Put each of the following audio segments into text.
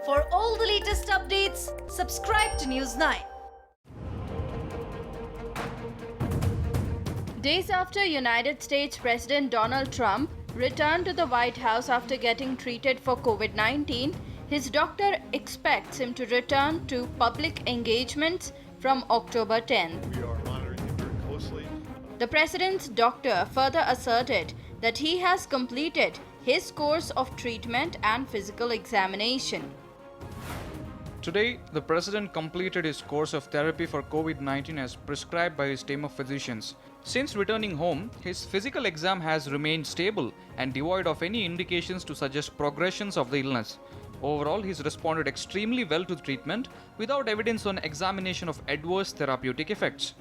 For all the latest updates, subscribe to News 9. Days after United States President Donald Trump returned to the White House after getting treated for COVID-19, his doctor expects him to return to public engagements from October 10th. We are monitoring it very closely. The president's doctor further asserted that he has completed his course of treatment and physical examination. Today, the president completed his course of therapy for COVID-19 as prescribed by his team of physicians. Since returning home, his physical exam has remained stable and devoid of any indications to suggest progressions of the illness. Overall, he's responded extremely well to the treatment without evidence on examination of adverse therapeutic effects.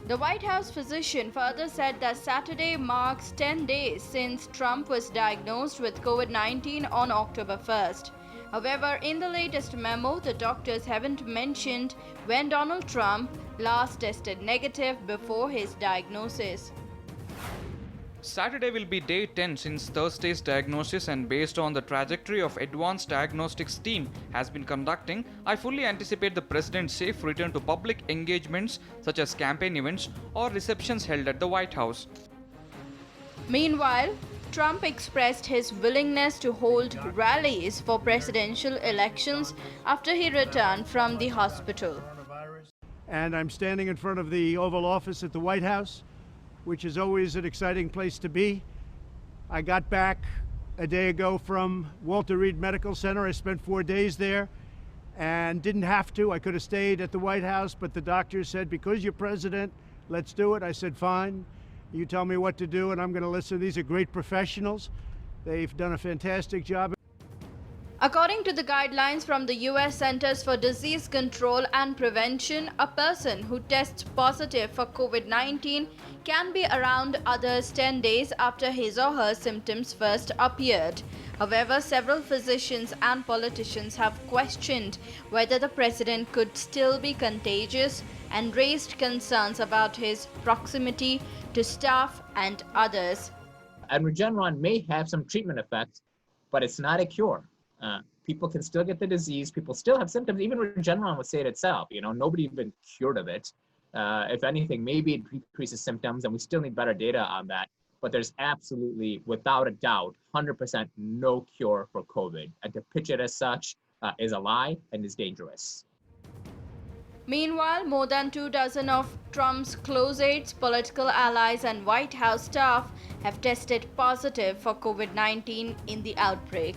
The White House physician further said that Saturday marks 10 days since Trump was diagnosed with COVID-19 on October 1st. However, in the latest memo, the doctors haven't mentioned when Donald Trump last tested negative before his diagnosis. Saturday will be day 10 since Thursday's diagnosis, and based on the trajectory of advanced diagnostics team has been conducting, I fully anticipate the president's safe return to public engagements such as campaign events or receptions held at the White House. Meanwhile, Trump expressed his willingness to hold rallies for presidential elections after he returned from the hospital. And I'm standing in front of the Oval Office at the White House, which is always an exciting place to be. I got back a day ago from Walter Reed Medical Center. I spent 4 days there and didn't have to. I could have stayed at the White House, but the doctors said, because you're president, let's do it. I said, fine. You tell me what to do and I'm going to listen. These are great professionals. They've done a fantastic job. According to the guidelines from the US Centers for Disease Control and Prevention, a person who tests positive for COVID-19 can be around others 10 days after his or her symptoms first appeared. However, several physicians and politicians have questioned whether the president could still be contagious and raised concerns about his proximity to staff and others. And Regeneron may have some treatment effects, but it's not a cure. People can still get the disease. People still have symptoms. Even Regeneron would say it itself. Nobody's been cured of it. If anything, maybe it decreases symptoms, and we still need better data on that. But there's absolutely, without a doubt, 100% no cure for COVID. And to pitch it as such is a lie and is dangerous. Meanwhile, more than 24 of Trump's close aides, political allies, and White House staff have tested positive for COVID-19 in the outbreak.